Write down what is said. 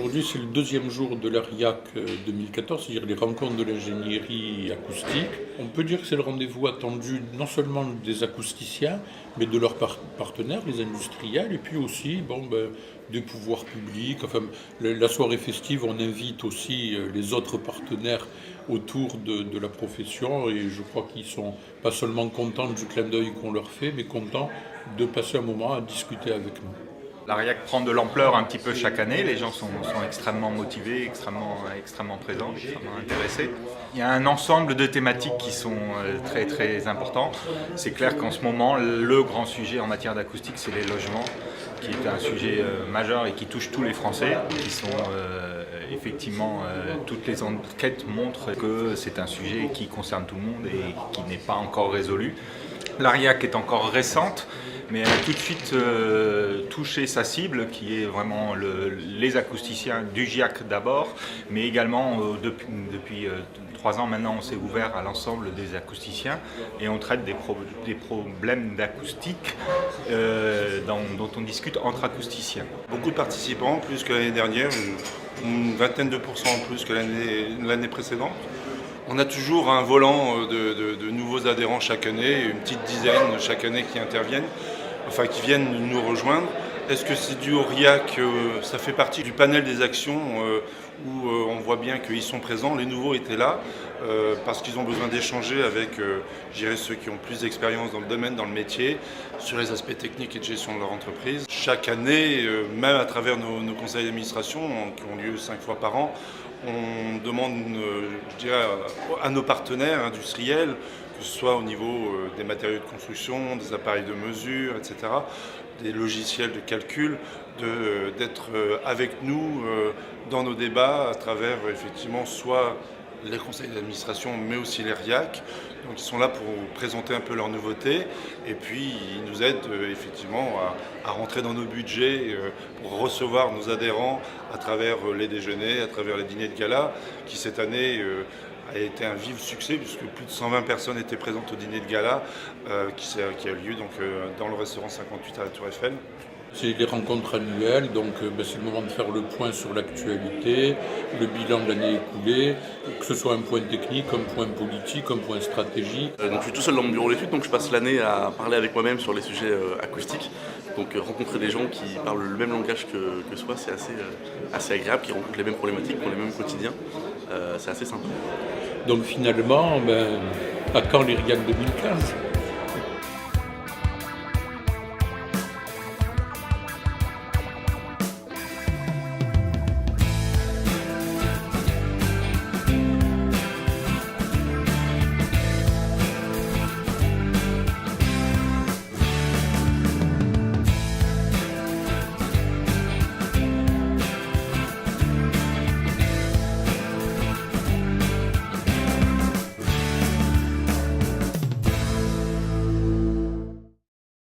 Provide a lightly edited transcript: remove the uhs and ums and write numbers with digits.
Aujourd'hui, c'est le deuxième jour de l'ARIAC 2014, c'est-à-dire les rencontres de l'ingénierie acoustique. On peut dire que c'est le rendez-vous attendu non seulement des acousticiens, mais de leurs partenaires, les industriels, et puis aussi des pouvoirs publics. Enfin, la soirée festive, on invite aussi les autres partenaires autour de la profession, et je crois qu'ils sont pas seulement contents du clin d'œil qu'on leur fait, mais contents de passer un moment à discuter avec nous. L'ARIAC prend de l'ampleur un petit peu chaque année, les gens sont extrêmement motivés, extrêmement présents, extrêmement intéressés. Il y a un ensemble de thématiques qui sont très très importants. C'est clair qu'en ce moment, le grand sujet en matière d'acoustique, c'est les logements, qui est un sujet majeur et qui touche tous les Français, qui sont effectivement, toutes les enquêtes montrent que c'est un sujet qui concerne tout le monde et qui n'est pas encore résolu. L'ARIAC est encore récente, mais elle a tout de suite touché sa cible, qui est vraiment les acousticiens du GIAC d'abord, mais également depuis 3 ans maintenant, on s'est ouvert à l'ensemble des acousticiens et on traite des problèmes d'acoustique dont on discute entre acousticiens. Beaucoup de participants, plus que l'année dernière, une vingtaine de pourcents en plus que l'année précédente. On a toujours un volant de nouveaux adhérents chaque année, une petite dizaine chaque année qui interviennent, enfin qui viennent nous rejoindre. Est-ce que c'est dû au RIAC? Ça fait partie du panel des actions où on voit bien qu'ils sont présents. Les nouveaux étaient là parce qu'ils ont besoin d'échanger avec ceux qui ont plus d'expérience dans le domaine, dans le métier, sur les aspects techniques et de gestion de leur entreprise. Chaque année, même à travers nos conseils d'administration qui ont lieu 5 fois par an, on demande à nos partenaires industriels, que ce soit au niveau des matériaux de construction, des appareils de mesure, etc., des logiciels de calcul, d'être avec nous dans nos débats à travers effectivement soit les conseils d'administration mais aussi les RIAC. Donc ils sont là pour présenter un peu leurs nouveautés et puis ils nous aident effectivement à rentrer dans nos budgets pour recevoir nos adhérents à travers les déjeuners, à travers les dîners de gala qui cette année a été un vif succès puisque plus de 120 personnes étaient présentes au dîner de gala qui a lieu donc, dans le restaurant 58 à la Tour Eiffel. C'est les rencontres annuelles, donc c'est le moment de faire le point sur l'actualité, le bilan de l'année écoulée, que ce soit un point technique, un point politique, un point stratégique. Donc je suis tout seul dans mon bureau d'études, donc je passe l'année à parler avec moi-même sur les sujets acoustiques. Donc rencontrer des gens qui parlent le même langage que soi, c'est assez agréable, qui rencontrent les mêmes problématiques, qui ont les mêmes quotidiens. C'est assez sympa. Donc finalement, à quand les RIAC 2015 ?